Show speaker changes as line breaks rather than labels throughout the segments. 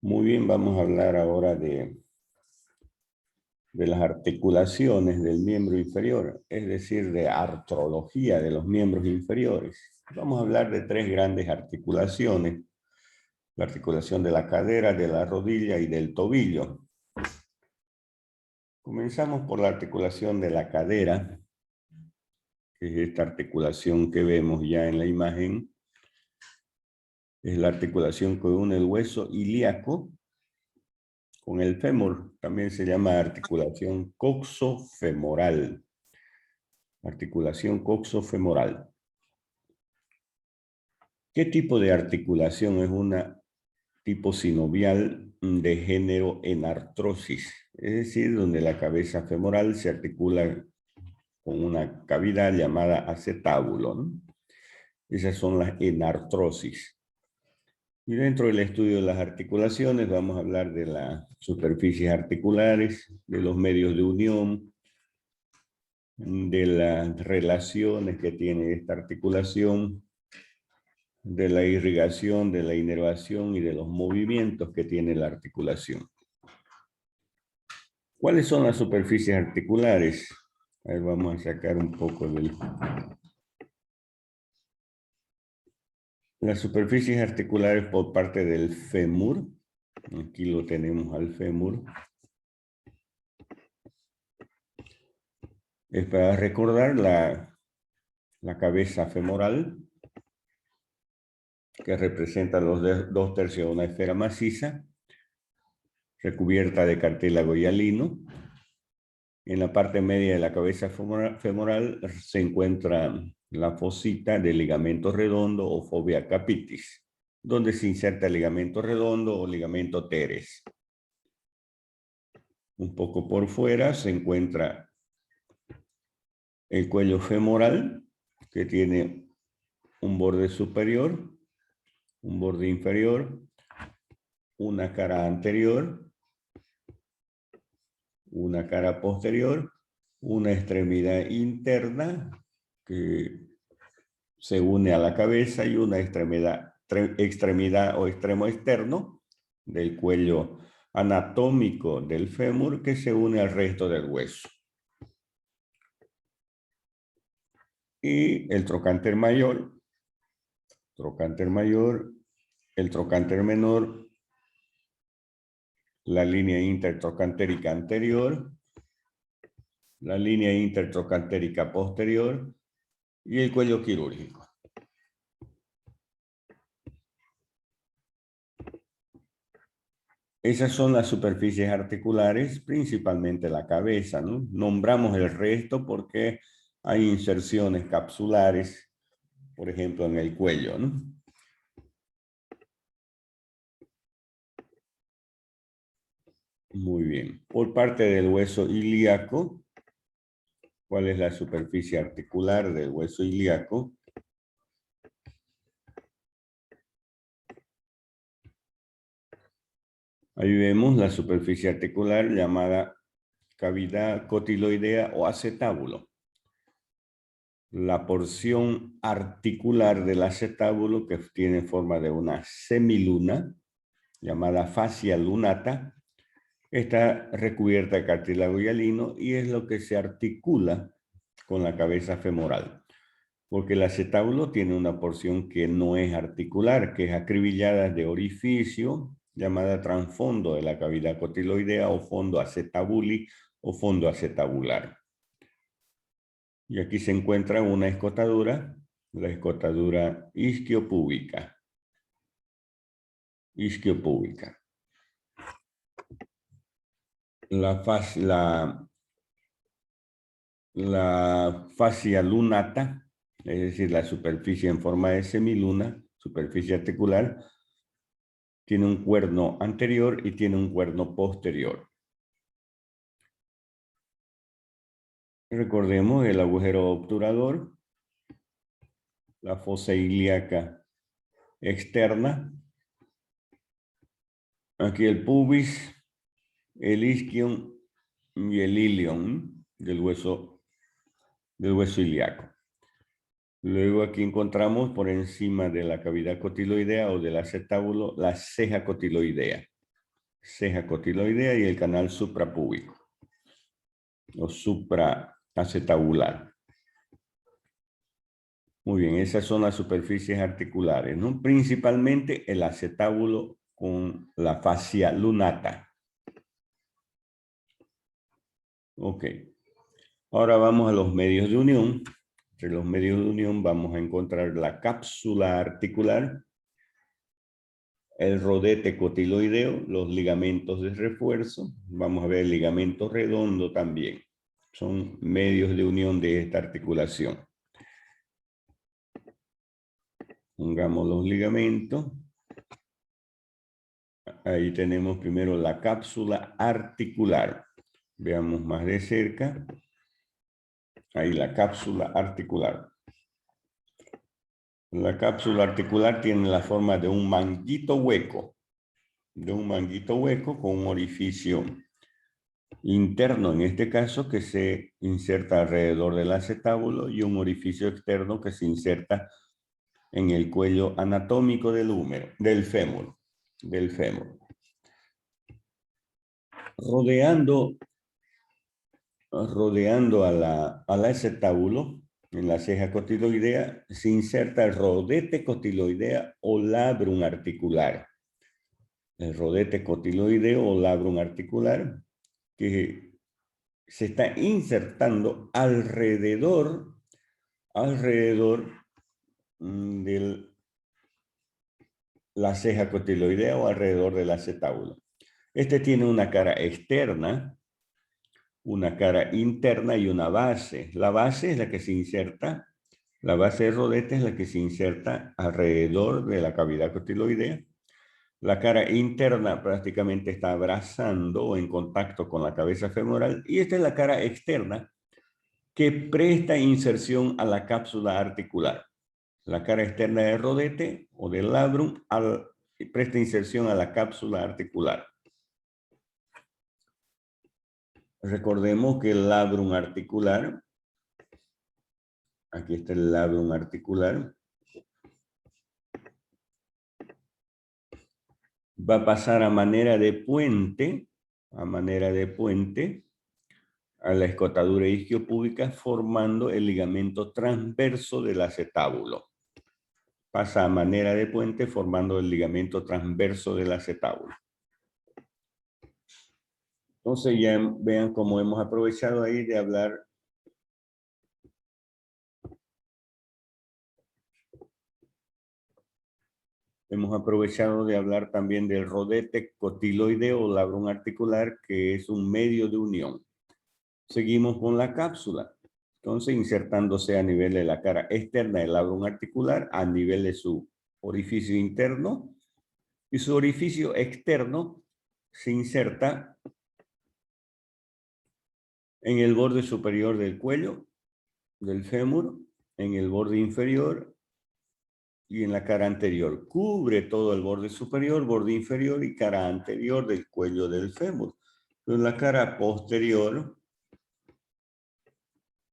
Muy bien, vamos a hablar ahora de las articulaciones del miembro inferior, es decir, de artrología de los miembros inferiores. Vamos a hablar de tres grandes articulaciones: la articulación de la cadera, de la rodilla y del tobillo. Comenzamos por la articulación de la cadera, que es esta articulación que vemos ya en la imagen. Es la articulación que une el hueso ilíaco con el fémur. También se llama articulación coxofemoral. Articulación coxofemoral. ¿Qué tipo de articulación es una tipo sinovial de género en artrosis? Es decir, donde la cabeza femoral se articula con una cavidad llamada acetábulo, ¿no? Esas son las enartrosis. Y dentro del estudio de las articulaciones vamos a hablar de las superficies articulares, de los medios de unión, de las relaciones que tiene esta articulación, de la irrigación, de la inervación y de los movimientos que tiene la articulación. ¿Cuáles son las superficies articulares? A ver, vamos a sacar un poco de las superficies articulares por parte del fémur. Aquí lo tenemos al fémur. Es para recordar la cabeza femoral, que representa los 2/3 de una esfera maciza, recubierta de cartílago hialino. En la parte media de la cabeza femoral se encuentra la fosita del ligamento redondo o fovea capitis, donde se inserta el ligamento redondo o ligamento teres. Un poco por fuera se encuentra el cuello femoral, que tiene un borde superior, un borde inferior, una cara anterior, una cara posterior, una extremidad interna que se une a la cabeza y una extremidad o extremo externo del cuello anatómico del fémur que se une al resto del hueso. Y el trocánter mayor, el trocánter menor, la línea intertrocantérica anterior, la línea intertrocantérica posterior y el cuello quirúrgico. Esas son las superficies articulares, principalmente la cabeza, ¿no? Nombramos el resto porque hay inserciones capsulares, por ejemplo, en el cuello, ¿no? Muy bien. Por parte del hueso ilíaco, ¿cuál es la superficie articular del hueso ilíaco? Ahí vemos la superficie articular llamada cavidad cotiloidea o acetábulo. La porción articular del acetábulo, que tiene forma de una semiluna, llamada fascia lunata, está recubierta de cartílago hialino y es lo que se articula con la cabeza femoral. Porque el acetábulo tiene una porción que no es articular, que es acribillada de orificio, llamada transfondo de la cavidad cotiloidea o fondo acetabuli o fondo acetabular. Y aquí se encuentra una escotadura, la escotadura isquiopúbica. Isquiopúbica. La fascia lunata, es decir, la superficie en forma de semiluna, superficie articular, tiene un cuerno anterior y tiene un cuerno posterior. Recordemos el agujero obturador, la fosa ilíaca externa, aquí el pubis, el isquion y el ilion del hueso ilíaco. Luego aquí encontramos por encima de la cavidad cotiloidea o del acetábulo la ceja cotiloidea. ceja cotiloidea y el canal suprapúbico o supraacetabular. Muy bien, esas son las superficies articulares, ¿no? Principalmente el acetábulo con la fascia lunata. Ok. Ahora vamos a los medios de unión. Entre los medios de unión vamos a encontrar la cápsula articular, el rodete cotiloideo, los ligamentos de refuerzo. Vamos a ver el ligamento redondo también. Son medios de unión de esta articulación. Pongamos los ligamentos. Ahí tenemos primero la cápsula articular. Veamos más de cerca. Ahí la cápsula articular. La cápsula articular tiene la forma de un manguito hueco. Con un orificio interno, en este caso, que se inserta alrededor del acetábulo y un orificio externo que se inserta en el cuello anatómico del fémur. Rodeando al acetábulo, en la ceja cotiloidea, se inserta el rodete cotiloidea o labrum articular. El rodete cotiloideo o labrum articular que se está insertando alrededor de la ceja cotiloidea o alrededor del acetábulo. Este tiene una cara externa, una cara interna y una base. La base es la que se inserta, la base del rodete es la que se inserta alrededor de la cavidad cotiloidea. La cara interna prácticamente está abrazando o en contacto con la cabeza femoral y esta es la cara externa que presta inserción a la cápsula articular. La cara externa del rodete o del labrum presta inserción a la cápsula articular. Recordemos que el labrum articular, aquí está el labrum articular, va a pasar a manera de puente, a la escotadura isquiopúbica formando el ligamento transverso del acetábulo. Pasa a manera de puente formando el ligamento transverso del acetábulo. Entonces ya vean cómo hemos aprovechado ahí de hablar también del rodete cotiloideo o labrum articular, que es un medio de unión. Seguimos con la cápsula. Entonces, insertándose a nivel de la cara externa del labrum articular, a nivel de su orificio interno, y su orificio externo se inserta en el borde superior del cuello, del fémur, en el borde inferior y en la cara anterior. Cubre todo el borde superior, borde inferior y cara anterior del cuello del fémur. Pero en la cara posterior,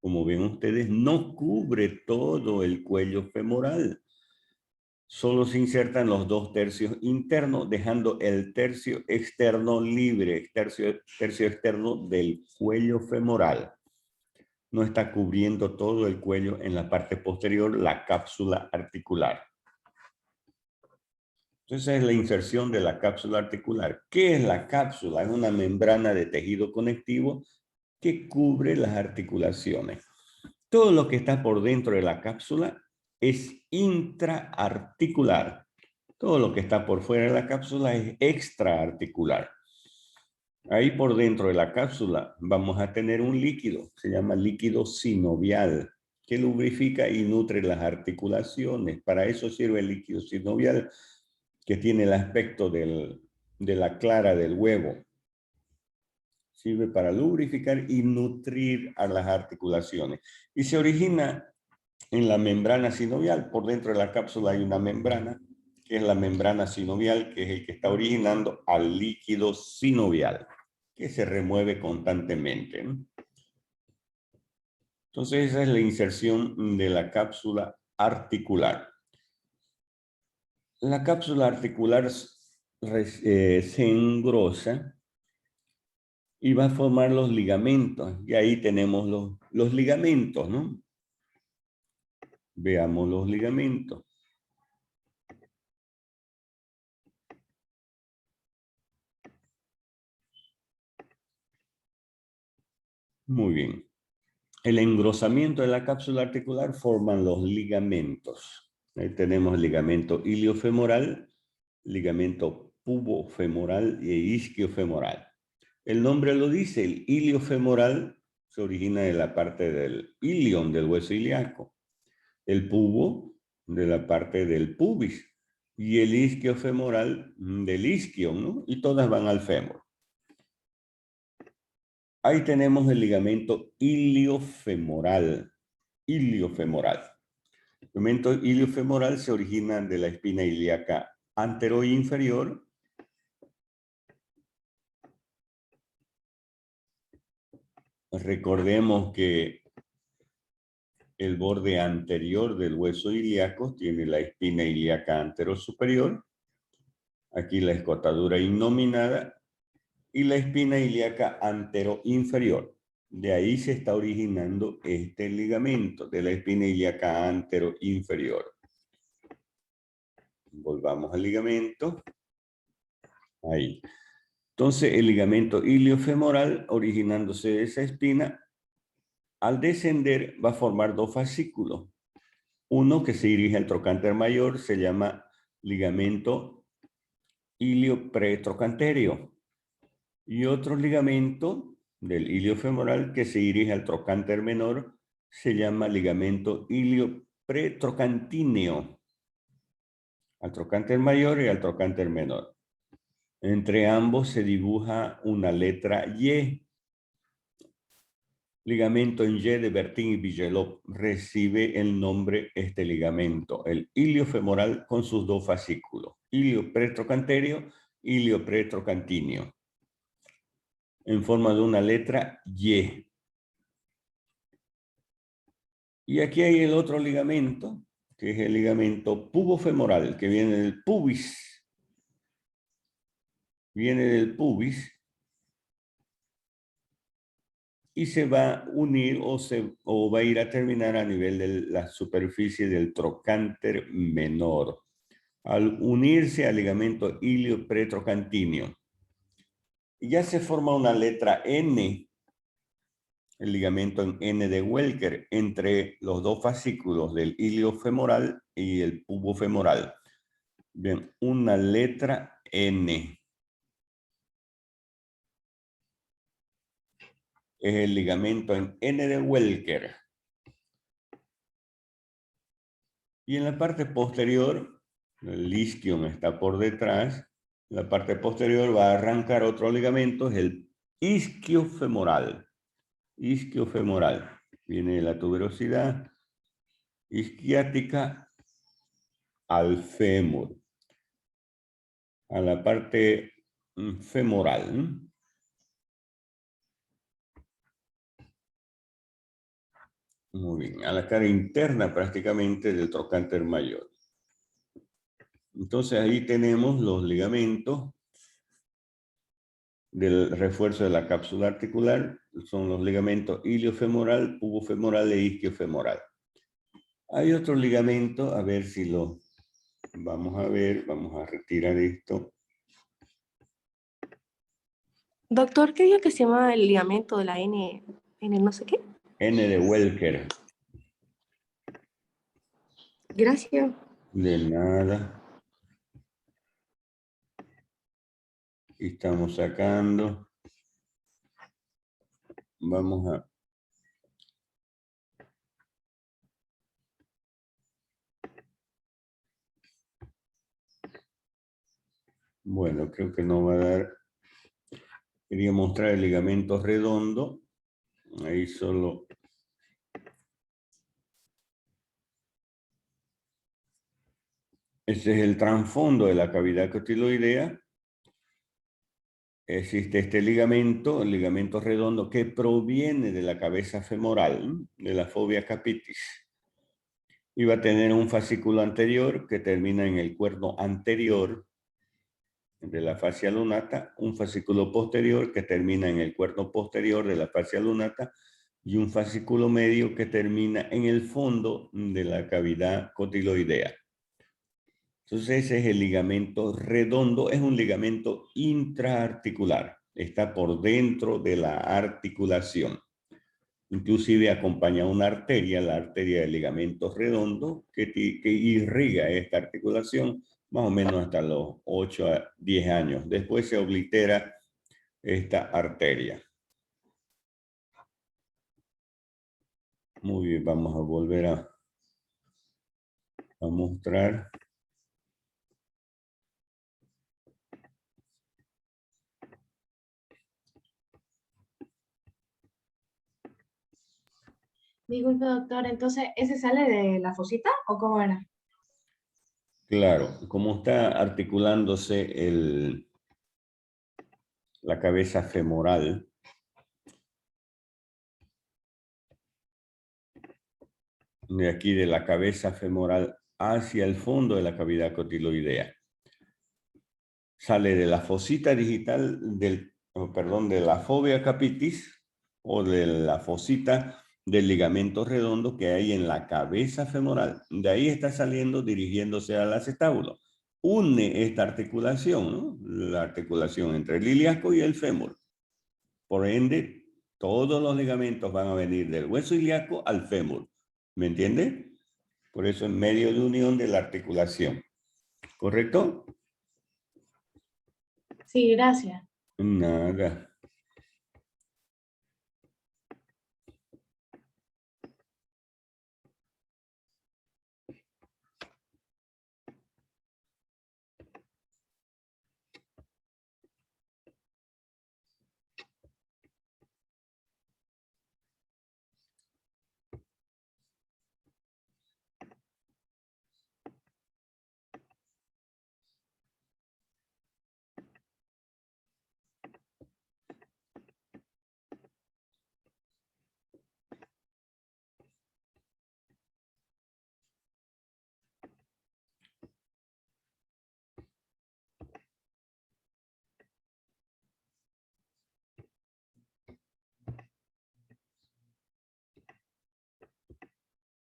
como ven ustedes, no cubre todo el cuello femoral. Solo se insertan los 2 tercios internos, dejando el tercio externo libre, tercio externo del cuello femoral. No está cubriendo todo el cuello en la parte posterior, la cápsula articular. Entonces es la inserción de la cápsula articular. ¿Qué es la cápsula? Es una membrana de tejido conectivo que cubre las articulaciones. Todo lo que está por dentro de la cápsula es intraarticular. Todo lo que está por fuera de la cápsula es extraarticular. Ahí por dentro de la cápsula vamos a tener un líquido, se llama líquido sinovial, que lubrifica y nutre las articulaciones. Para eso sirve el líquido sinovial, que tiene el aspecto de la clara del huevo. Sirve para lubrificar y nutrir a las articulaciones. Y se origina en la membrana sinovial. Por dentro de la cápsula hay una membrana, que es la membrana sinovial, que es el que está originando al líquido sinovial, que se remueve constantemente, ¿no? Entonces esa es la inserción de la cápsula articular. La cápsula articular se engrosa y va a formar los ligamentos. Y ahí tenemos los ligamentos, ¿no? Veamos los ligamentos. Muy bien. El engrosamiento de la cápsula articular forman los ligamentos. Ahí tenemos el ligamento iliofemoral, ligamento pubofemoral y isquiofemoral. El nombre lo dice, el iliofemoral se origina de la parte del ilion, del hueso ilíaco. El pubo de la parte del pubis y el isquiofemoral del isquion, ¿no? Y todas van al fémur. Ahí tenemos el ligamento iliofemoral. Iliofemoral. El ligamento iliofemoral se origina de la espina ilíaca antero e inferior. Recordemos que el borde anterior del hueso ilíaco tiene la espina ilíaca antero superior. Aquí la escotadura innominada y la espina ilíaca antero inferior. De ahí se está originando este ligamento de la espina ilíaca antero inferior. Volvamos al ligamento. Ahí. Entonces el ligamento iliofemoral, originándose de esa espina, al descender va a formar dos fascículos. Uno que se dirige al trocánter mayor se llama ligamento iliopretrocanterio. Y otro ligamento del iliofemoral que se dirige al trocánter menor se llama ligamento iliopretrocantíneo. Al trocánter mayor y al trocánter menor. Entre ambos se dibuja una letra Y. Ligamento en Y de Bertin y Bigelow recibe el nombre este ligamento, el iliofemoral con sus dos fascículos, iliopretrocanterio, iliopretrocantíneo, en forma de una letra Y. Y aquí hay el otro ligamento, que es el ligamento pubofemoral, que viene del pubis. Viene del pubis y se va a unir o va a ir a terminar a nivel de la superficie del trocánter menor. Al unirse al ligamento iliopretrocantíneo, ya se forma una letra N, el ligamento en N de Welker, entre los dos fascículos del iliofemoral y el pubofemoral. Bien, una letra N. Es el ligamento en N de Welker. Y en la parte posterior, el isquion está por detrás, la parte posterior va a arrancar otro ligamento, es el isquiofemoral. Isquiofemoral. Viene de la tuberosidad isquiática al fémur, a la parte femoral. Muy bien, a la cara interna prácticamente del trocánter mayor. Entonces ahí tenemos los ligamentos del refuerzo de la cápsula articular, son los ligamentos iliofemoral, pubofemoral e isquiofemoral. Hay otro ligamento, a ver si lo vamos a ver, vamos a retirar esto.
Doctor, ¿qué dijo que se llama el ligamento de la N no sé qué?
N de Welker.
Gracias.
De nada. Y estamos sacando. Vamos a... Bueno, creo que no va a dar... Quería mostrar el ligamento redondo. Ahí solo... Ese es el trasfondo de la cavidad cotiloidea. Existe este ligamento, el ligamento redondo, que proviene de la cabeza femoral, de la fovea capitis. Y va a tener un fascículo anterior que termina en el cuerno anterior de la fascia lunata, un fascículo posterior que termina en el cuerno posterior de la fascia lunata y un fascículo medio que termina en el fondo de la cavidad cotiloidea. Entonces ese es el ligamento redondo, es un ligamento intraarticular, está por dentro de la articulación. Inclusive acompaña una arteria, la arteria del ligamento redondo, que irriga esta articulación más o menos hasta los 8 a 10 años. Después se oblitera esta arteria. Muy bien, vamos a volver a mostrar.
Disculpe, doctor, entonces, ¿ese sale de la fosita o cómo era?
Claro, como está articulándose la cabeza femoral, de aquí de la cabeza femoral hacia el fondo de la cavidad cotiloidea. Sale de la fosita digital de la fovea capitis o de la fosita del ligamento redondo que hay en la cabeza femoral. De ahí está saliendo dirigiéndose al acetábulo. Une esta articulación, ¿no? La articulación entre el iliaco y el fémur. Por ende, todos los ligamentos van a venir del hueso ilíaco al fémur. ¿Me entiende? Por eso en medio de unión de la articulación. ¿Correcto?
Sí, gracias.
Nada.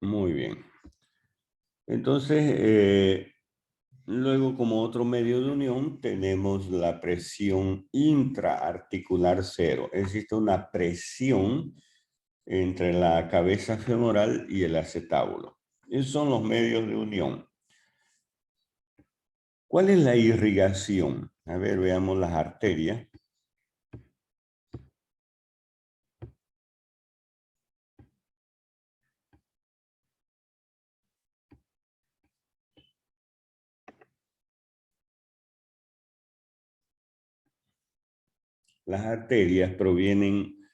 Muy bien. Entonces, luego como otro medio de unión tenemos la presión intraarticular cero. Existe una presión entre la cabeza femoral y el acetábulo. Esos son los medios de unión. ¿Cuál es la irrigación? A ver, veamos las arterias. Las arterias provienen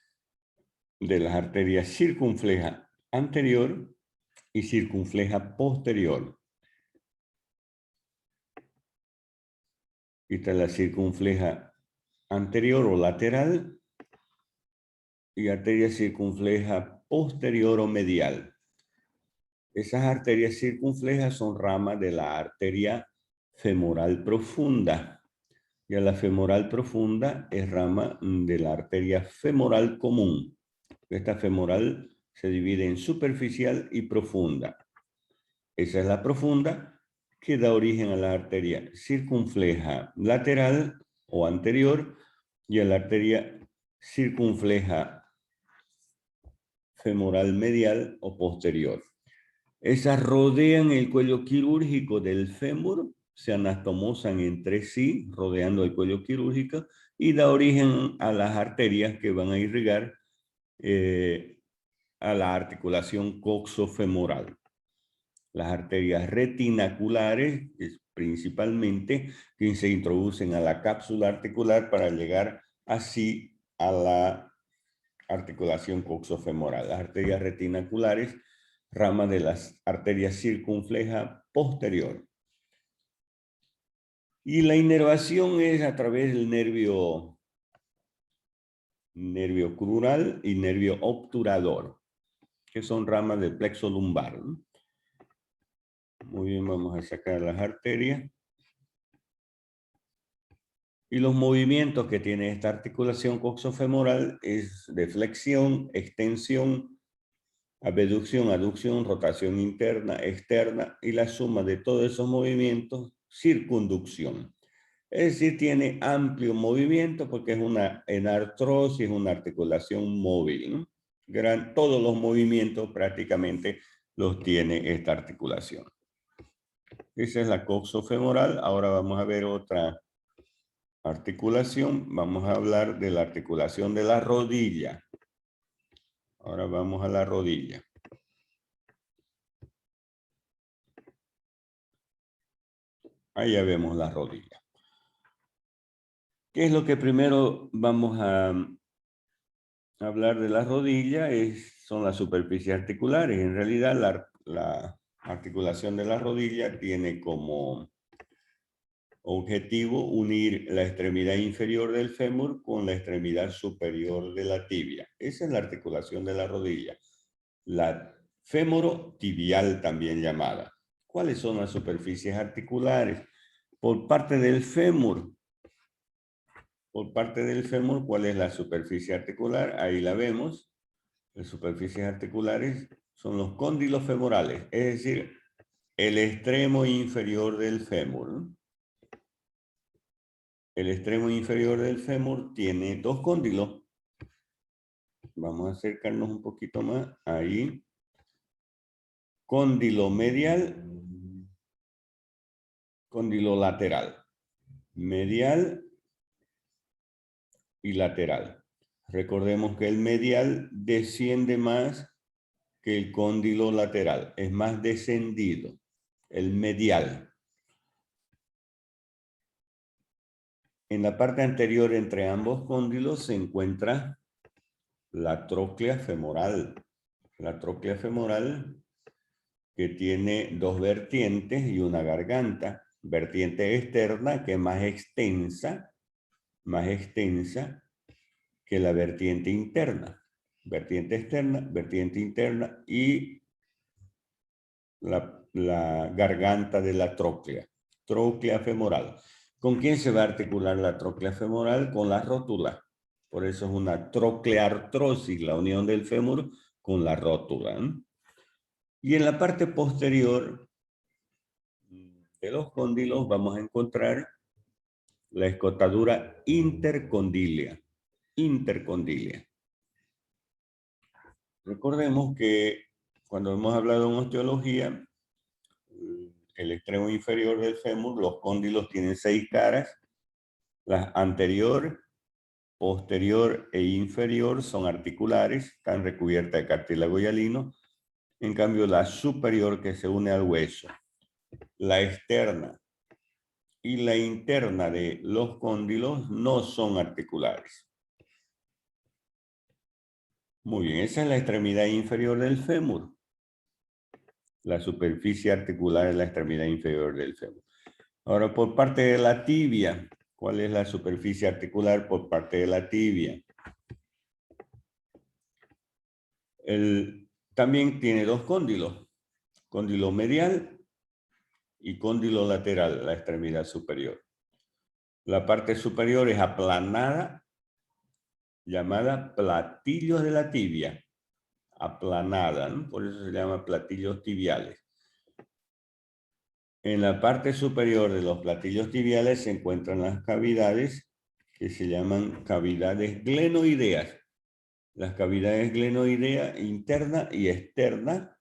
de las arterias circunfleja anterior y circunfleja posterior. Esta es la circunfleja anterior o lateral y arteria circunfleja posterior o medial. Esas arterias circunflejas son ramas de la arteria femoral profunda. Y a la femoral profunda es rama de la arteria femoral común. Esta femoral se divide en superficial y profunda. Esa es la profunda que da origen a la arteria circunfleja lateral o anterior y a la arteria circunfleja femoral medial o posterior. Esas rodean el cuello quirúrgico del fémur, se anastomosan entre sí, rodeando el cuello quirúrgico, y da origen a las arterias que van a irrigar a la articulación coxofemoral. Las arterias retinaculares, principalmente, que se introducen a la cápsula articular para llegar así a la articulación coxofemoral. Las arterias retinaculares, rama de las arterias circunfleja posterior. Y la inervación es a través del nervio crural y nervio obturador, que son ramas del plexo lumbar, ¿no? Muy bien, vamos a sacar las arterias. Y los movimientos que tiene esta articulación coxofemoral es de flexión, extensión, abducción, aducción, rotación interna, externa y la suma de todos esos movimientos, circunducción. Es decir, tiene amplio movimiento porque es una enartrosis, una articulación móvil, ¿no? Todos los movimientos prácticamente los tiene esta articulación. Esa es la coxofemoral. Ahora vamos a ver otra articulación. Vamos a hablar de la articulación de la rodilla. Ahora vamos a la rodilla. Ahí ya vemos la rodilla. ¿Qué es lo que primero vamos a hablar de la rodilla? Son las superficies articulares. En realidad la articulación de la rodilla tiene como objetivo unir la extremidad inferior del fémur con la extremidad superior de la tibia. Esa es la articulación de la rodilla. La fémoro-tibial también llamada. ¿Cuáles son las superficies articulares? Por parte del fémur. Por parte del fémur, ¿cuál es la superficie articular? Ahí la vemos. Las superficies articulares son los cóndilos femorales, es decir, el extremo inferior del fémur, ¿no? El extremo inferior del fémur tiene dos cóndilos. Vamos a acercarnos un poquito más. Ahí. Cóndilo medial, cóndilo lateral. Medial y lateral. Recordemos que el medial desciende más que el cóndilo lateral. Es más descendido. El medial. En la parte anterior entre ambos cóndilos se encuentra la tróclea femoral. La tróclea femoral que tiene dos vertientes y una garganta. Vertiente externa que es más extensa que la vertiente interna. Vertiente externa, vertiente interna y la garganta de la tróclea. Tróclea femoral. ¿Con quién se va a articular la tróclea femoral? Con la rótula. Por eso es una trocleartrosis, la unión del fémur con la rótula, ¿no? Y en la parte posterior de los cóndilos vamos a encontrar la escotadura intercondilia. Intercondilia. Recordemos que cuando hemos hablado en osteología, el extremo inferior del fémur, los cóndilos tienen 6 caras. Las anterior, posterior e inferior son articulares, están recubiertas de cartílago hialino. En cambio, la superior que se une al hueso, la externa y la interna de los cóndilos no son articulares. Muy bien, esa es la extremidad inferior del fémur. La superficie articular es la extremidad inferior del fémur. Ahora, por parte de la tibia, ¿cuál es la superficie articular por parte de la tibia? También tiene dos cóndilos, cóndilo medial y cóndilo lateral, la extremidad superior. La parte superior es aplanada, llamada platillos de la tibia, aplanada, ¿no? Por eso se llama platillos tibiales. En la parte superior de los platillos tibiales se encuentran las cavidades que se llaman cavidades glenoideas. Las cavidades glenoideas interna y externa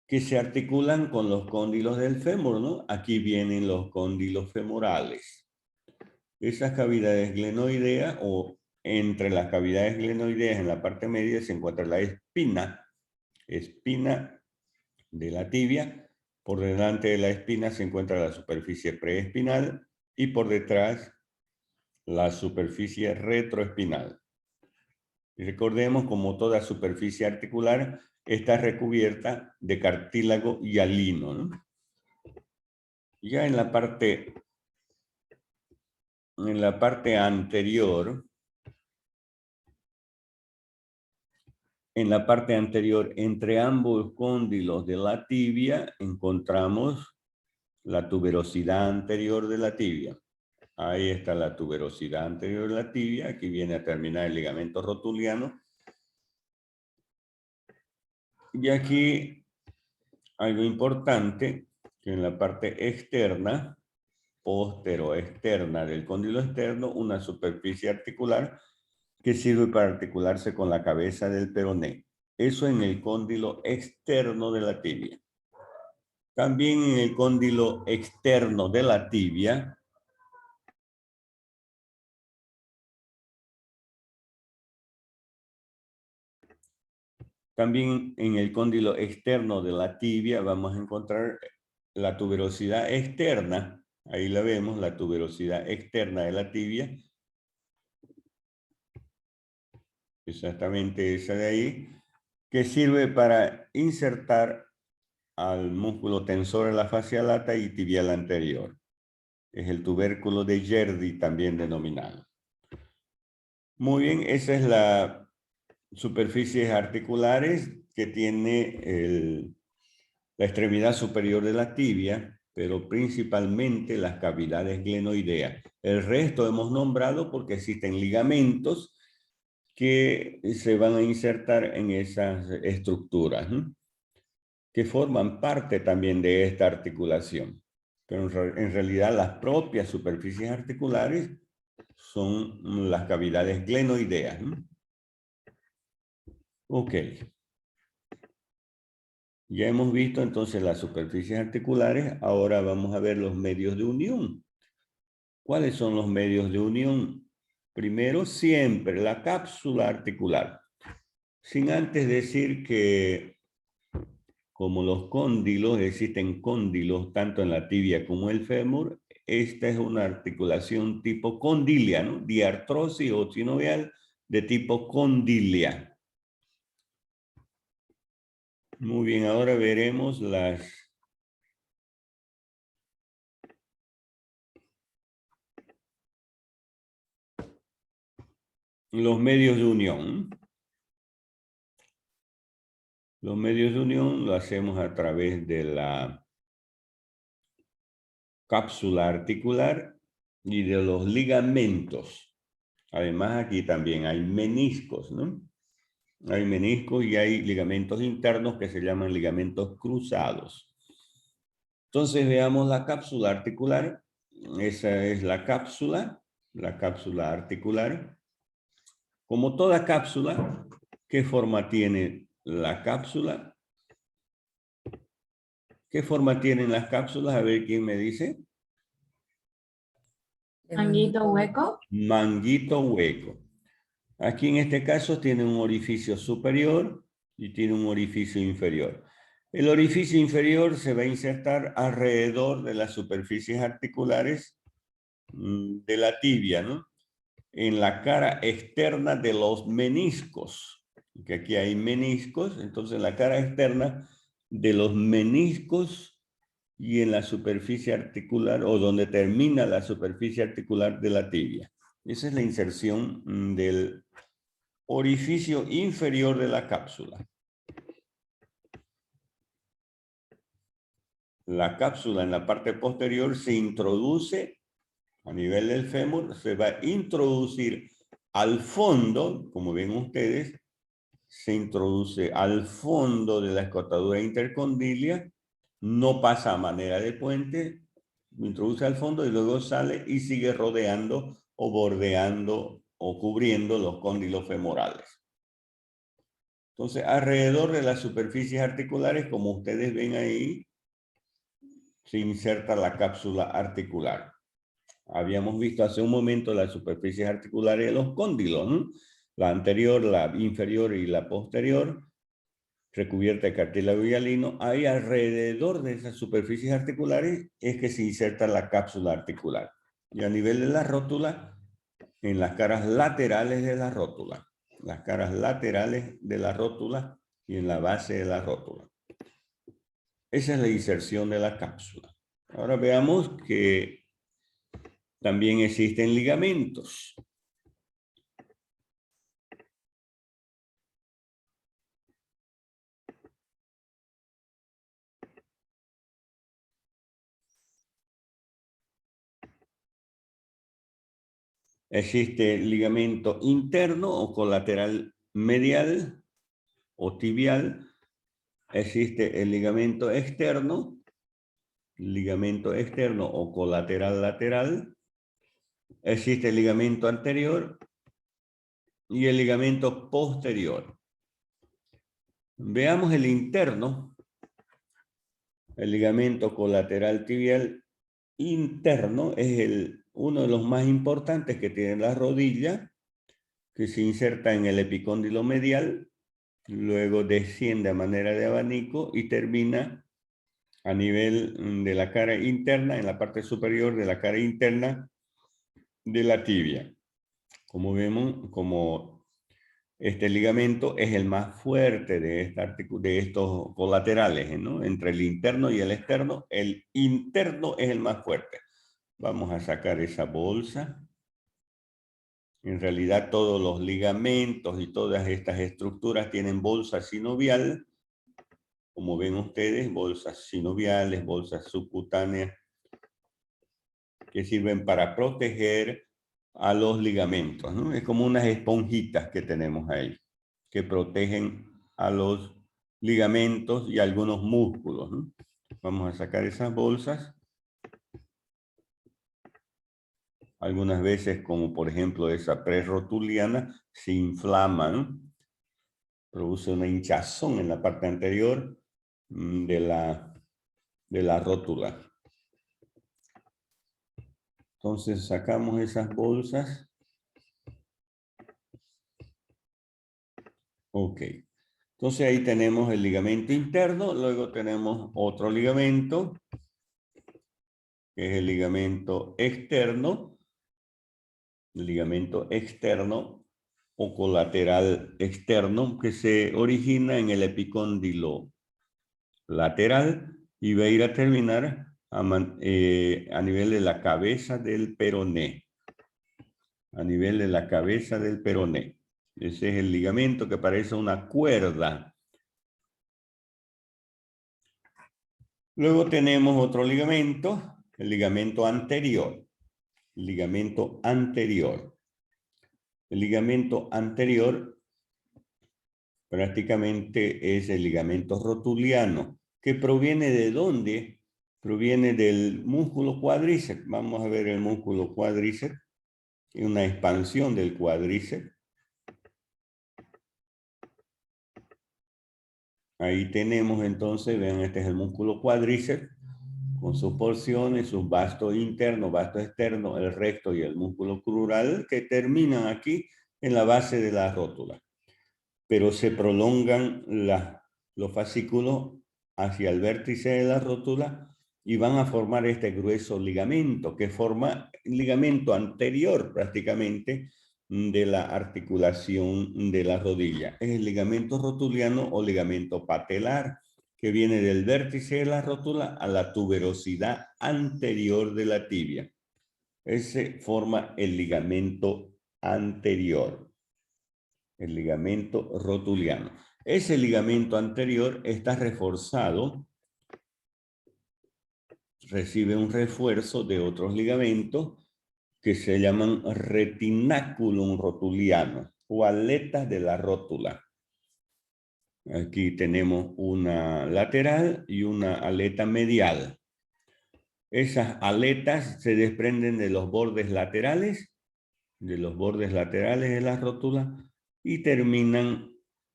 que se articulan con los cóndilos del fémur, ¿no? Aquí vienen los cóndilos femorales. Esas cavidades glenoideas o entre las cavidades glenoideas en la parte media se encuentra la espina de la tibia. Por delante de la espina se encuentra la superficie preespinal y por detrás la superficie retroespinal. Y recordemos, como toda superficie articular, está recubierta de cartílago hialino, ¿no? Ya en la parte anterior, entre ambos cóndilos de la tibia, encontramos la tuberosidad anterior de la tibia. Ahí está la tuberosidad anterior de la tibia. Aquí viene a terminar el ligamento rotuliano. Y aquí algo importante, que en la parte externa, externa del cóndilo externo, una superficie articular que sirve para articularse con la cabeza del peroné. Eso en el cóndilo externo de la tibia. También en el cóndilo externo de la tibia, vamos a encontrar la tuberosidad externa. Ahí la vemos, la tuberosidad externa de la tibia. Exactamente esa de ahí, que sirve para insertar al músculo tensor en la fascia lata y tibial anterior. Es el tubérculo de Gerdy también denominado. Muy bien, esa es la superficies articulares que tiene la extremidad superior de la tibia, pero principalmente las cavidades glenoideas. El resto hemos nombrado porque existen ligamentos que se van a insertar en esas estructuras, ¿no?, que forman parte también de esta articulación. Pero en realidad las propias superficies articulares son las cavidades glenoideas, ¿no? Ok. Ya hemos visto entonces las superficies articulares. Ahora vamos a ver los medios de unión. ¿Cuáles son los medios de unión? Primero, siempre la cápsula articular. Sin antes decir que como los cóndilos, existen cóndilos tanto en la tibia como el fémur, esta es una articulación tipo condilia, ¿no? Diartrosis o sinovial de tipo condilia. Muy bien, ahora veremos los medios de unión. Los medios de unión lo hacemos a través de la cápsula articular y de los ligamentos. Además, aquí también hay meniscos, ¿no? Hay meniscos y hay ligamentos internos que se llaman ligamentos cruzados. Entonces, veamos la cápsula articular. Esa es la cápsula articular. Como toda cápsula, ¿qué forma tiene la cápsula? ¿Qué forma tienen las cápsulas? A ver quién me dice.
Manguito hueco.
Manguito hueco. Aquí en este caso tiene un orificio superior y tiene un orificio inferior. El orificio inferior se va a insertar alrededor de las superficies articulares de la tibia, ¿no? En la cara externa de los meniscos. Que aquí hay meniscos, entonces la cara externa de los meniscos y en la superficie articular o donde termina la superficie articular de la tibia. Esa es la inserción del orificio inferior de la cápsula. La cápsula en la parte posterior se introduce a nivel del fémur, se va a introducir al fondo, como ven ustedes, se introduce al fondo de la escotadura intercondilia, no pasa a manera de puente, introduce al fondo y luego sale y sigue rodeando o bordeando o cubriendo los cóndilos femorales. Entonces, alrededor de las superficies articulares, como ustedes ven ahí, se inserta la cápsula articular. Habíamos visto hace un momento las superficies articulares de los cóndilos, ¿no? La anterior, la inferior y la posterior, recubierta de cartílago hialino. Ahí alrededor de esas superficies articulares es que se inserta la cápsula articular. Y a nivel de la rótula, en las caras laterales de la rótula. Las caras laterales de la rótula y en la base de la rótula. Esa es la inserción de la cápsula. Ahora veamos que también existen ligamentos. Existe el ligamento interno o colateral medial o tibial. Existe el ligamento externo o colateral lateral. Existe el ligamento anterior y el ligamento posterior. Veamos el interno. El ligamento colateral tibial interno es uno de los más importantes que tiene la rodilla, que se inserta en el epicóndilo medial, luego desciende a manera de abanico y termina a nivel de la cara interna, en la parte superior de la cara interna de la tibia. Como vemos, como este ligamento es el más fuerte de estos colaterales, ¿no? Entre el interno y el interno es el más fuerte. Vamos a sacar esa bolsa. En realidad todos los ligamentos y todas estas estructuras tienen bolsa sinovial. Como ven ustedes, bolsas sinoviales, bolsas subcutáneas, que sirven para proteger a los ligamentos, ¿no? Es como unas esponjitas que tenemos ahí, que protegen a los ligamentos y algunos músculos, ¿no? Vamos a sacar esas bolsas. Algunas veces, como por ejemplo esa prerrotuliana, se inflama, ¿no? Produce una hinchazón en la parte anterior de la rótula. Entonces sacamos esas bolsas. Ok. Entonces ahí tenemos el ligamento interno, luego tenemos otro ligamento, que es el ligamento externo o colateral externo, que se origina en el epicóndilo lateral y va a ir a terminar a nivel de la cabeza del peroné. A nivel de la cabeza del peroné. Ese es el ligamento que parece una cuerda. Luego tenemos otro ligamento, el ligamento anterior. El ligamento anterior. El ligamento anterior prácticamente es el ligamento rotuliano. ¿Que proviene de dónde? Proviene del músculo cuádriceps. Vamos a ver el músculo cuádriceps. Una expansión del cuádriceps. Ahí tenemos entonces, vean, este es el músculo cuádriceps con sus porciones, sus vastos internos, vastos externos, el recto y el músculo crural que terminan aquí en la base de la rótula. Pero se prolongan los fascículos hacia el vértice de la rótula y van a formar este grueso ligamento que forma el ligamento anterior prácticamente de la articulación de la rodilla. Es el ligamento rotuliano o ligamento patelar que viene del vértice de la rótula a la tuberosidad anterior de la tibia. Ese forma el ligamento anterior. El ligamento rotuliano. Ese ligamento anterior está reforzado, recibe un refuerzo de otros ligamentos que se llaman retinaculum rotuliano o aletas de la rótula. Aquí tenemos una lateral y una aleta medial. Esas aletas se desprenden de los bordes laterales de la rótula y terminan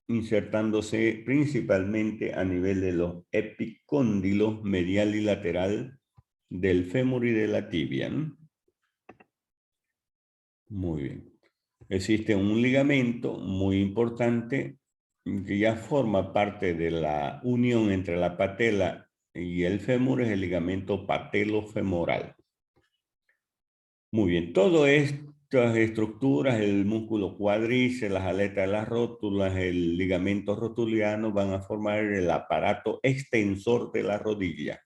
insertándose principalmente a nivel de los epicóndilos medial y lateral del fémur y de la tibia, ¿no? Muy bien. Existe un ligamento muy importante que ya forma parte de la unión entre la patela y el fémur, es el ligamento patelofemoral. Muy bien, todo estas estructuras, el músculo cuádriceps, las aletas de las rótulas, el ligamento rotuliano van a formar el aparato extensor de la rodilla.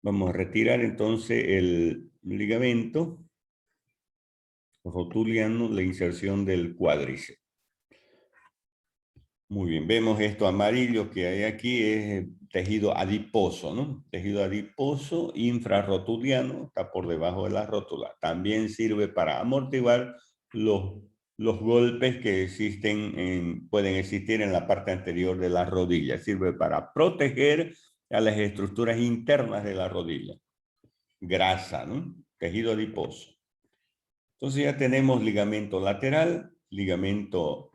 Vamos a retirar entonces el ligamento rotuliano, la inserción del cuádriceps. Muy bien, vemos esto amarillo que hay aquí, es tejido adiposo, ¿no? Tejido adiposo infrarrotuliano, está por debajo de la rótula. También sirve para amortiguar los golpes que pueden existir en la parte anterior de la rodilla. Sirve para proteger a las estructuras internas de la rodilla. Grasa, ¿no? Tejido adiposo. Entonces ya tenemos ligamento lateral, ligamento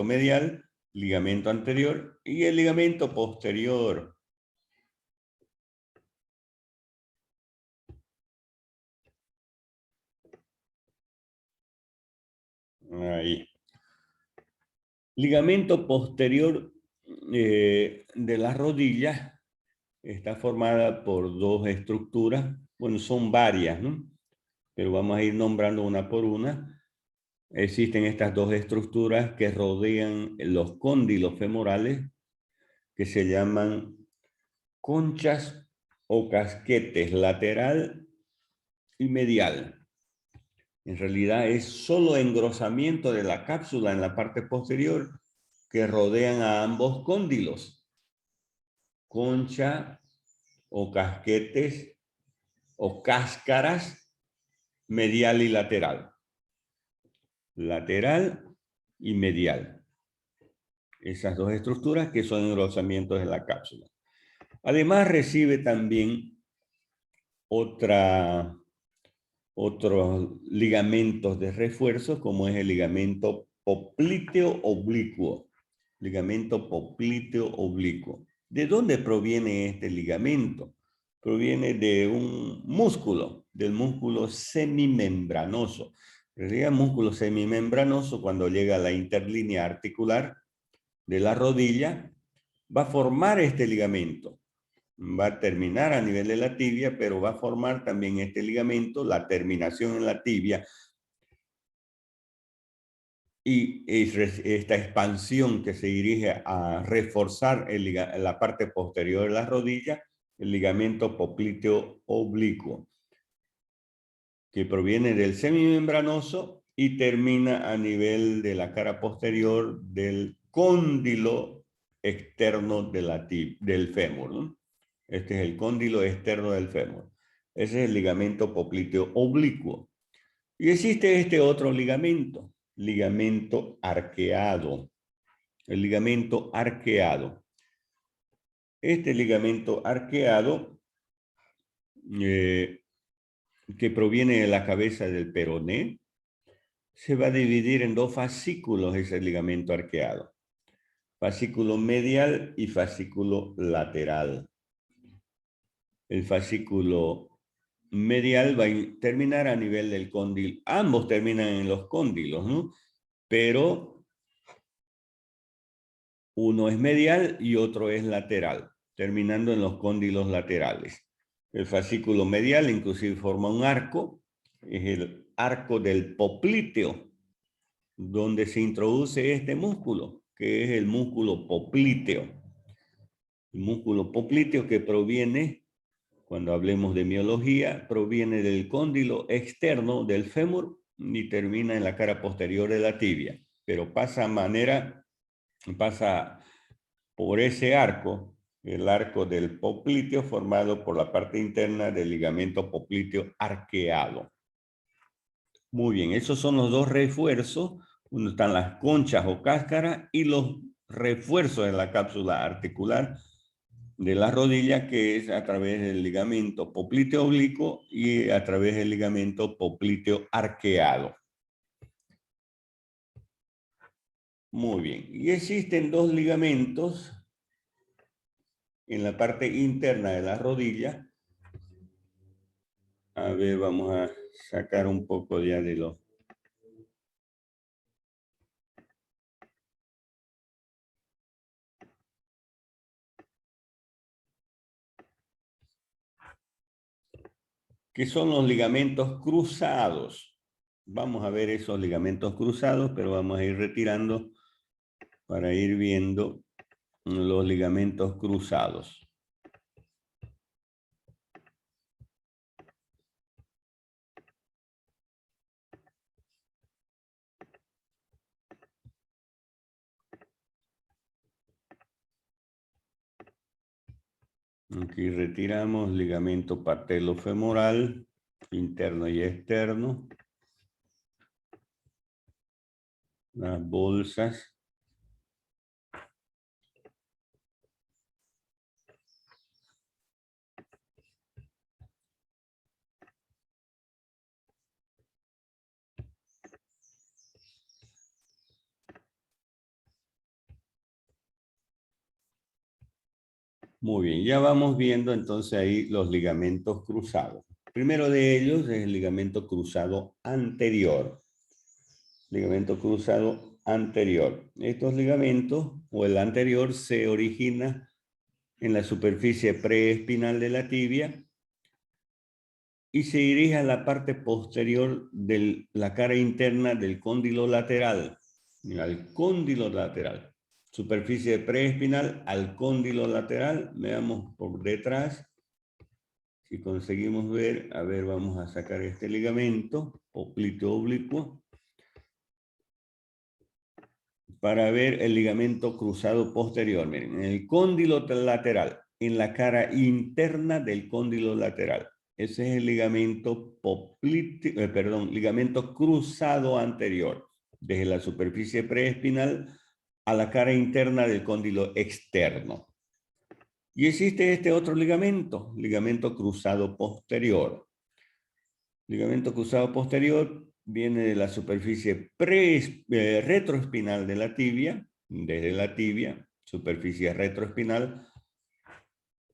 medial, ligamento anterior y el ligamento posterior. Ahí. Ligamento posterior de las rodillas está formada por dos estructuras. Bueno, son varias, ¿no? Pero vamos a ir nombrando una por una. Existen estas dos estructuras que rodean los cóndilos femorales, que se llaman conchas o casquetes lateral y medial. En realidad es solo engrosamiento de la cápsula en la parte posterior que rodean a ambos cóndilos. Concha o casquetes o cáscaras medial y lateral. Lateral y medial. Esas dos estructuras que son engrosamientos de la cápsula. Además recibe también otros ligamentos de refuerzo, como es el ligamento popliteo oblicuo. Ligamento popliteo oblicuo. ¿De dónde proviene este ligamento? Proviene de un músculo, del músculo semimembranoso. El músculo semimembranoso, cuando llega a la interlínea articular de la rodilla, va a formar este ligamento. Va a terminar a nivel de la tibia, pero va a formar también este ligamento, la terminación en la tibia. Y esta expansión que se dirige a reforzar la parte posterior de la rodilla, el ligamento popliteo oblicuo, que proviene del semimembranoso y termina a nivel de la cara posterior del cóndilo externo del fémur, ¿no? Este es el cóndilo externo del fémur. Ese es el ligamento popliteo oblicuo. Y existe este otro ligamento arqueado. El ligamento arqueado. Este ligamento arqueado, que proviene de la cabeza del peroné, se va a dividir en dos fascículos, ese ligamento arqueado. Fascículo medial y fascículo lateral. El fascículo medial va a terminar a nivel del cóndilo. Ambos terminan en los cóndilos, ¿no? Pero uno es medial y otro es lateral, terminando en los cóndilos laterales. El fascículo medial inclusive forma un arco, es el arco del popliteo, donde se introduce este músculo, que es el músculo popliteo. El músculo popliteo que proviene, cuando hablemos de miología, proviene del cóndilo externo del fémur y termina en la cara posterior de la tibia, pero pasa por ese arco, el arco del popliteo formado por la parte interna del ligamento popliteo arqueado. Muy bien, esos son los dos refuerzos. Uno están las conchas o cáscaras y los refuerzos en la cápsula articular de la rodilla, que es a través del ligamento popliteo oblicuo y a través del ligamento popliteo arqueado. Muy bien, y existen dos ligamentos en la parte interna de la rodilla. A ver, vamos a sacar un poco ya de los... ¿Qué son los ligamentos cruzados? Vamos a ver esos ligamentos cruzados, pero vamos a ir retirando para ir viendo los ligamentos cruzados. Aquí retiramos ligamento patelofemoral, interno y externo. Las bolsas. Muy bien, ya vamos viendo entonces ahí los ligamentos cruzados. Primero de ellos es el ligamento cruzado anterior. Ligamento cruzado anterior. Estos ligamentos o el anterior se origina en la superficie preespinal de la tibia y se dirige a la parte posterior de la cara interna del cóndilo lateral, al cóndilo lateral. Superficie preespinal al cóndilo lateral. Veamos por detrás. Si conseguimos ver, a ver, vamos a sacar este ligamento, popliteo oblicuo, para ver el ligamento cruzado posterior. Miren, en el cóndilo lateral, en la cara interna del cóndilo lateral. Ese es el ligamento ligamento cruzado anterior, desde la superficie preespinal a la cara interna del cóndilo externo. Y existe este otro ligamento cruzado posterior. Ligamento cruzado posterior viene de la superficie retroespinal de la tibia, desde la tibia, superficie retroespinal,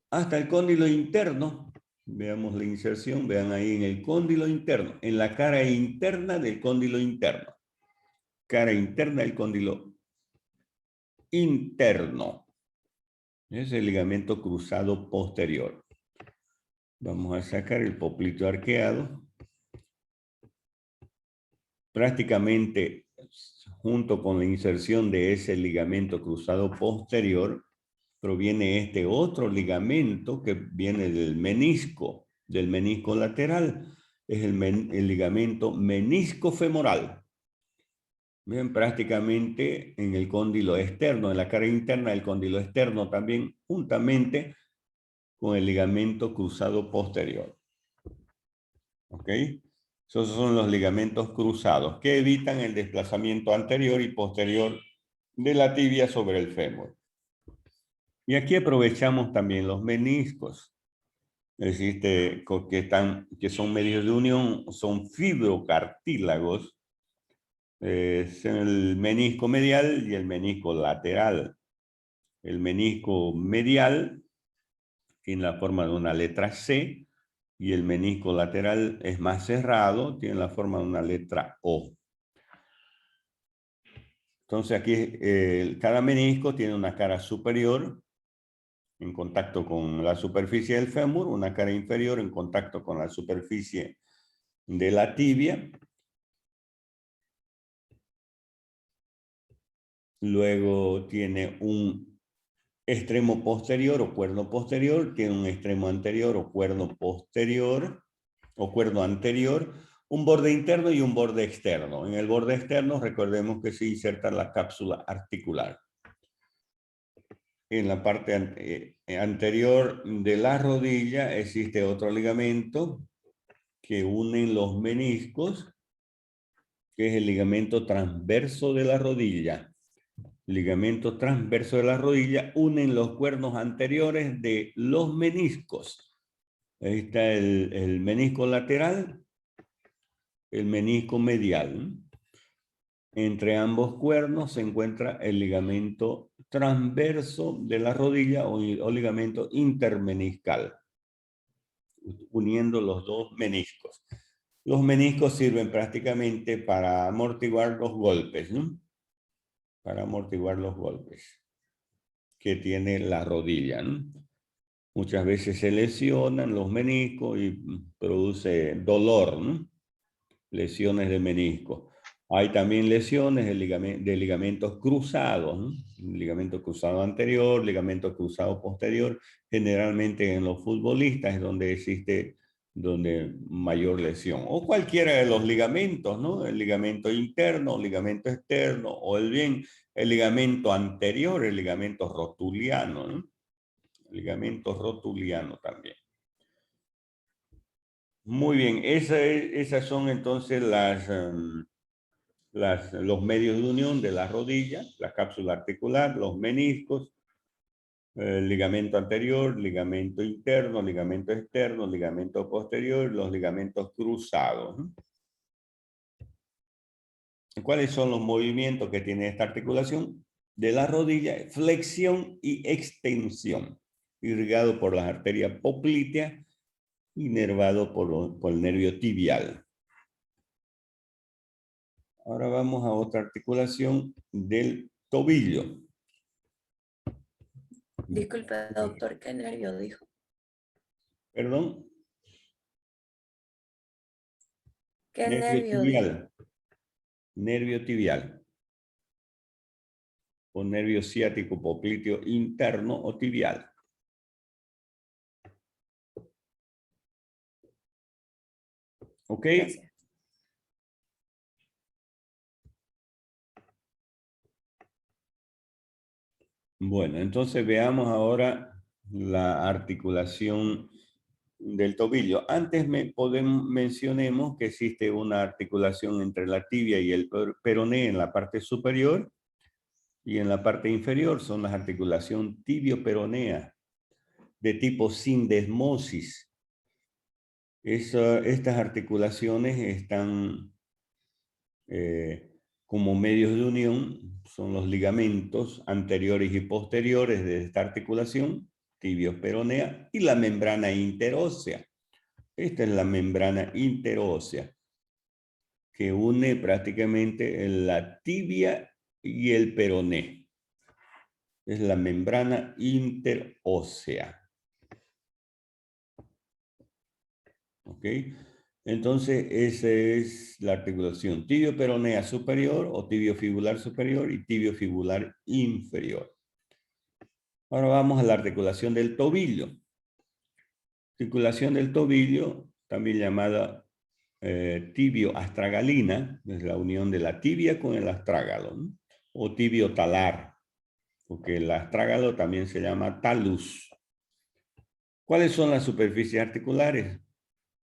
hasta el cóndilo interno. Veamos la inserción, vean ahí en el cóndilo interno, en la cara interna del cóndilo interno. Cara interna del cóndilo interno. Es el ligamento cruzado posterior. Vamos a sacar el popliteo arqueado. Prácticamente, junto con la inserción de ese ligamento cruzado posterior, proviene este otro ligamento que viene del menisco lateral. Es el ligamento menisco femoral. Bien, prácticamente en el cóndilo externo, en la cara interna del cóndilo externo también, juntamente con el ligamento cruzado posterior. ¿Ok? Esos son los ligamentos cruzados que evitan el desplazamiento anterior y posterior de la tibia sobre el fémur. Y aquí aprovechamos también los meniscos. Existe que son medios de unión, son fibrocartílagos. Es el menisco medial y el menisco lateral. El menisco medial tiene la forma de una letra C y el menisco lateral es más cerrado, tiene la forma de una letra O. Entonces aquí cada menisco tiene una cara superior en contacto con la superficie del fémur, una cara inferior en contacto con la superficie de la tibia. Luego tiene un extremo posterior o cuerno posterior, tiene un extremo anterior o cuerno posterior o cuerno anterior, un borde interno y un borde externo. En el borde externo recordemos que se inserta la cápsula articular. En la parte anterior de la rodilla existe otro ligamento que unen los meniscos, que es el ligamento transverso de la rodilla. Ligamento transverso de la rodilla unen los cuernos anteriores de los meniscos. Ahí está el menisco lateral, el menisco medial. Entre ambos cuernos se encuentra el ligamento transverso de la rodilla o ligamento intermeniscal, uniendo los dos meniscos. Los meniscos sirven prácticamente para amortiguar los golpes, ¿no? Para amortiguar los golpes que tiene la rodilla, ¿no? Muchas veces se lesionan los meniscos y produce dolor, ¿no? Lesiones de menisco. Hay también lesiones de ligamentos cruzados, ¿no? Ligamento cruzado anterior, ligamento cruzado posterior. Generalmente en los futbolistas es donde existe mayor lesión. O cualquiera de los ligamentos, ¿no? El ligamento interno, ligamento externo, o el ligamento anterior, el ligamento rotuliano, ¿no? ligamento rotuliano también. Muy bien, esas son entonces los medios de unión de la rodilla, la cápsula articular, los meniscos, el ligamento anterior, ligamento interno, ligamento externo, ligamento posterior, los ligamentos cruzados. ¿Cuáles son los movimientos que tiene esta articulación? De la rodilla, flexión y extensión, irrigado por las arterias popliteas, inervado por el nervio tibial. Ahora vamos a otra articulación del tobillo.
Disculpe, doctor, ¿qué nervio dijo?
Perdón.
¿Qué
Nervio
nervio dijo?
tibial. Nervio tibial. O nervio ciático popliteo interno o tibial. ¿Ok?
Gracias.
Bueno, entonces veamos ahora la articulación del tobillo. Antes mencionemos que existe una articulación entre la tibia y el peroné en la parte superior y en la parte inferior. Son las articulaciones tibio-peronea de tipo sindesmosis. Estas articulaciones están como medios de unión, son los ligamentos anteriores y posteriores de esta articulación, tibio-peronea, y la membrana interósea. Esta es la membrana interósea que une prácticamente la tibia y el peroné. Es la membrana interósea. ¿Ok? Entonces, esa es la articulación tibio-peronea superior o tibio-fibular superior y tibio-fibular inferior. Ahora vamos a la articulación del tobillo. Articulación del tobillo, también llamada tibio-astragalina, es la unión de la tibia con el astrágalo, ¿no? O tibio-talar, porque el astrágalo también se llama talus. ¿Cuáles son las superficies articulares?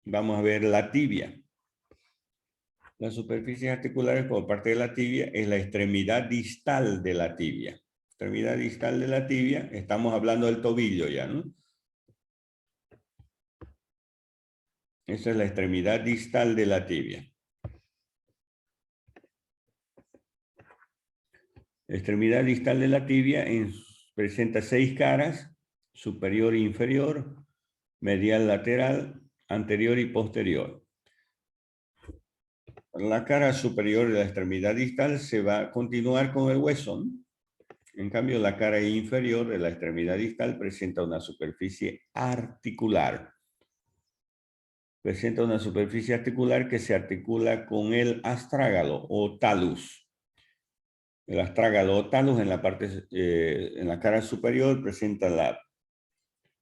Vamos a ver la tibia. Las superficies articulares por parte de la tibia es la extremidad distal de la tibia. Extremidad distal de la tibia, estamos hablando del tobillo ya, ¿no? Esa es la extremidad distal de la tibia. La extremidad distal de la tibia presenta 6 caras, superior e inferior, medial lateral, anterior y posterior. La cara superior de la extremidad distal se va a continuar con el hueso, ¿no? En cambio, la cara inferior de la extremidad distal presenta una superficie articular. Presenta una superficie articular que se articula con el astrágalo o talus. El astrágalo o talus en la cara superior presenta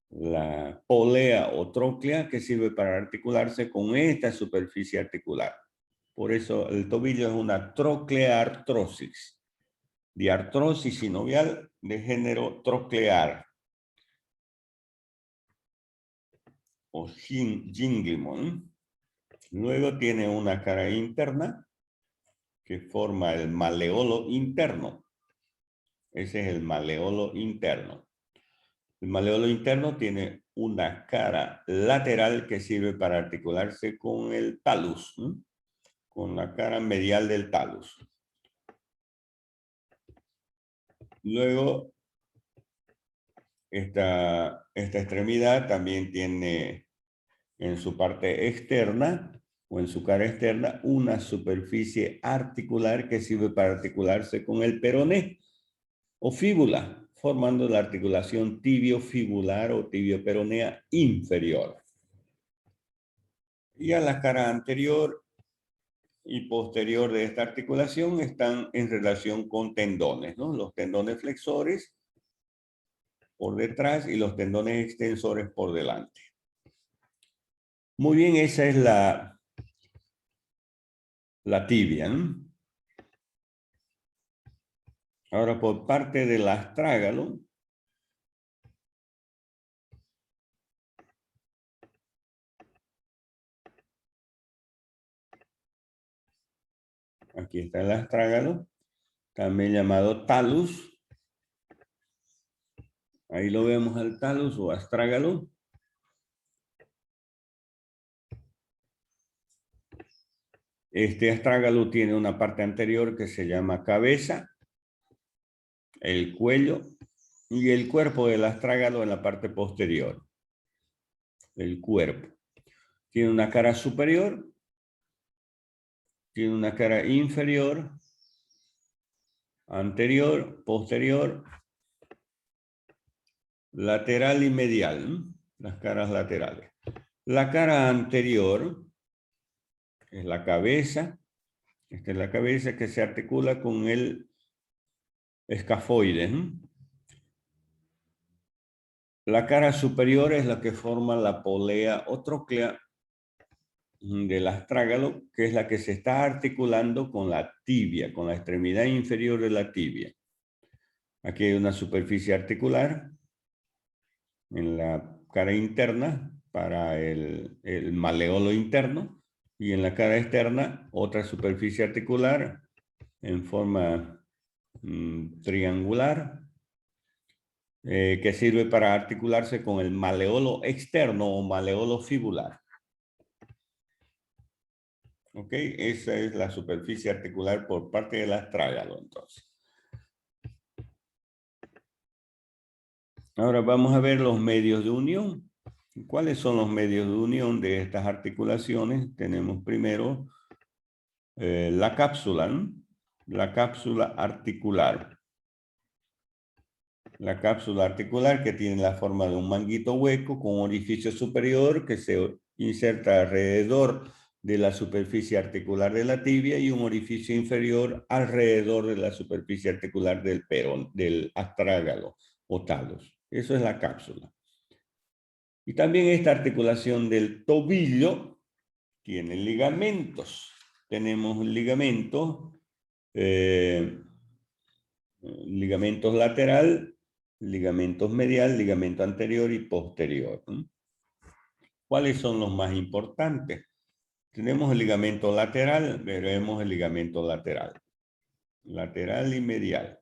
la polea o tróclea que sirve para articularse con esta superficie articular. Por eso el tobillo es una trocleartrosis. De artrosis sinovial de género troclear o Ginglimon. Luego tiene una cara interna que forma el maleolo interno. Ese es el maleolo interno. El maleolo interno tiene una cara lateral que sirve para articularse con el talus, ¿no? Con la cara medial del talus. Luego, esta extremidad también tiene en su parte externa o en su cara externa una superficie articular que sirve para articularse con el peroné o fíbula, formando la articulación tibio-fibular o tibio-peronea inferior. Y a la cara anterior y posterior de esta articulación están en relación con tendones, ¿no? Los tendones flexores por detrás y los tendones extensores por delante. Muy bien, esa es la tibia, ¿no? Ahora, por parte del astrágalo, Aquí está el astrágalo, también llamado talus. Ahí lo vemos al talus o astrágalo. Este astrágalo tiene una parte anterior que se llama cabeza, el cuello y el cuerpo del astrágalo en la parte posterior. El cuerpo. Tiene una cara superior, tiene una cara inferior, anterior, posterior, lateral y medial, las caras laterales. La cara anterior es la cabeza, esta es la cabeza que se articula con el escafoide. La cara superior es la que forma la polea o tróclea del astrágalo, que es la que se está articulando con la tibia, con la extremidad inferior de la tibia. Aquí hay una superficie articular en la cara interna para el maleolo interno y en la cara externa otra superficie articular en forma triangular que sirve para articularse con el maleolo externo o maleolo fibular. ¿Ok? Esa es la superficie articular por parte del astrágalo, entonces. Ahora vamos a ver los medios de unión. ¿Cuáles son los medios de unión de estas articulaciones? Tenemos primero la cápsula, ¿no? La cápsula articular. La cápsula articular que tiene la forma de un manguito hueco con un orificio superior que se inserta alrededor de la superficie articular de la tibia y un orificio inferior alrededor de la superficie articular del perón, del astrágalo o talus. Eso es la cápsula. Y también esta articulación del tobillo tiene ligamentos. Tenemos ligamentos, ligamentos lateral, ligamentos medial, ligamento anterior y posterior. ¿Cuáles son los más importantes? Tenemos el ligamento lateral, veremos el ligamento lateral. Lateral y medial.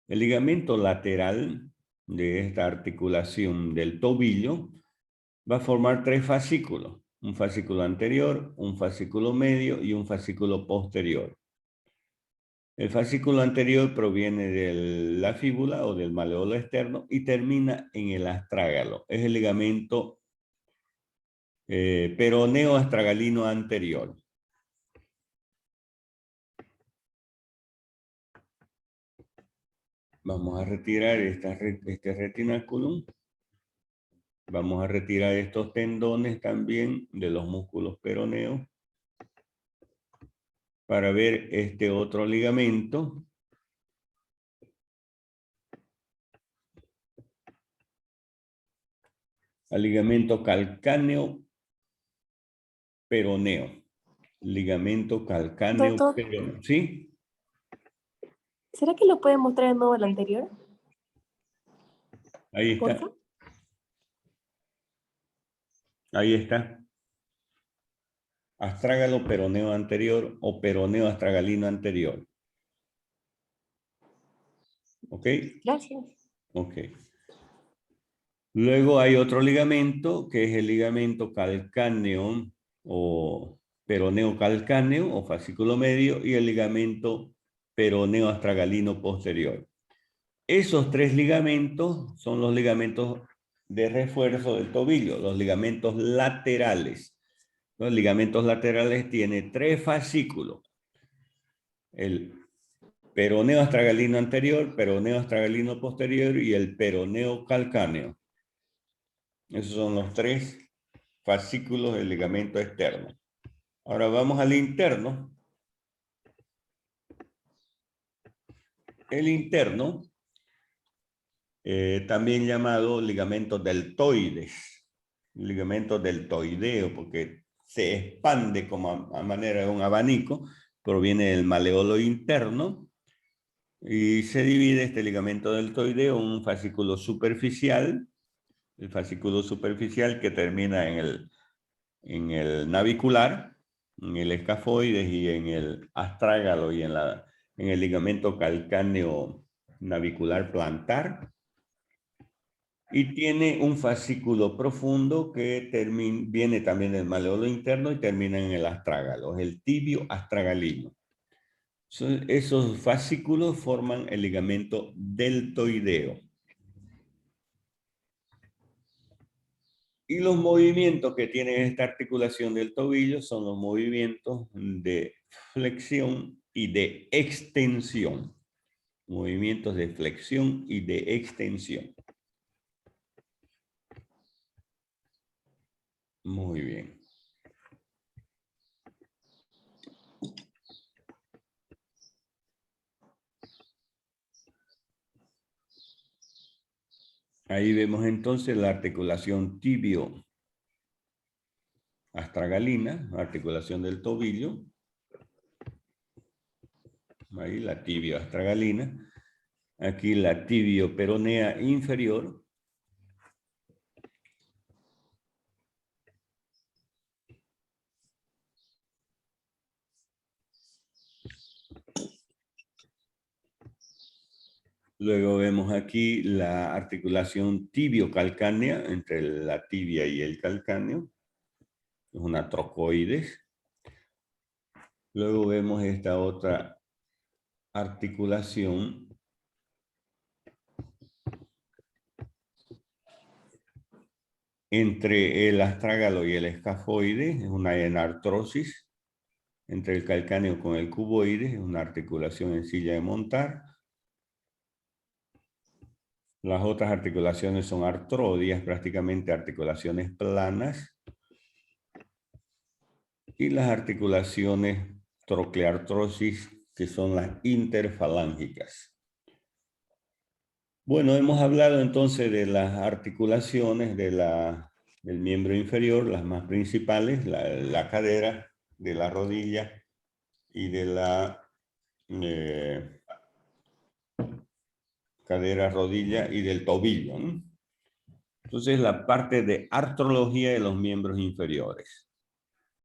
El ligamento lateral de esta articulación del tobillo va a formar tres fascículos. Un fascículo anterior, un fascículo medio y un fascículo posterior. El fascículo anterior proviene de la fíbula o del maleolo externo y termina en el astrágalo. Es el ligamento peroneo astragalino anterior. Vamos a retirar este retináculum. Vamos a retirar estos tendones también de los músculos peroneos para ver este otro ligamento. Al ligamento calcáneo peroneo. Ligamento calcáneo
Doctor.
peroneo. ¿Sí?
¿Será que lo puede mostrar de nuevo el anterior?
Ahí está.
Porfa.
Ahí está. Astrágalo peroneo anterior o peroneo astragalino anterior. ¿Ok?
Gracias.
Ok. Luego hay otro ligamento que es el ligamento calcáneo o peroneo calcáneo o fascículo medio y el ligamento peroneo astragalino posterior. Esos tres ligamentos son los ligamentos de refuerzo del tobillo, los ligamentos laterales. Los ligamentos laterales tienen tres fascículos. El peroneo astragalino anterior, peroneo astragalino posterior y el peroneo calcáneo. Esos son los tres fascículos del ligamento externo. Ahora vamos al interno. El interno, también llamado ligamento deltoides. Ligamento deltoideo, porque se expande como a manera de un abanico, proviene del maleolo interno y se divide este ligamento deltoideo en un fascículo superficial, el fascículo superficial que termina en el navicular, en el escafoides y en el astrágalo y en el ligamento calcáneo navicular plantar. Y tiene un fascículo profundo que viene también del maleolo interno y termina en el astrágalo, es el tibio astragalino. Esos fascículos forman el ligamento deltoideo. Y los movimientos que tiene esta articulación del tobillo son los movimientos de flexión y de extensión. Movimientos de flexión y de extensión. Muy bien. Ahí vemos entonces la articulación tibio-astragalina, articulación del tobillo. Ahí la tibio-astragalina. Aquí la tibio-peronea inferior. Luego vemos aquí la articulación tibio-calcánea entre la tibia y el calcáneo. Es una trocoides. Luego vemos esta otra articulación entre el astrágalo y el escafoide. Es una enartrosis entre el calcáneo con el cuboide. Es una articulación en silla de montar. Las otras articulaciones son artrodias, prácticamente articulaciones planas. Y las articulaciones trocleartrosis, que son las interfalángicas. Bueno, hemos hablado entonces de las articulaciones del miembro inferior, las más principales, la cadera, de la rodilla y de la cadera, rodilla y del tobillo, ¿no? Entonces, la parte de artrología de los miembros inferiores.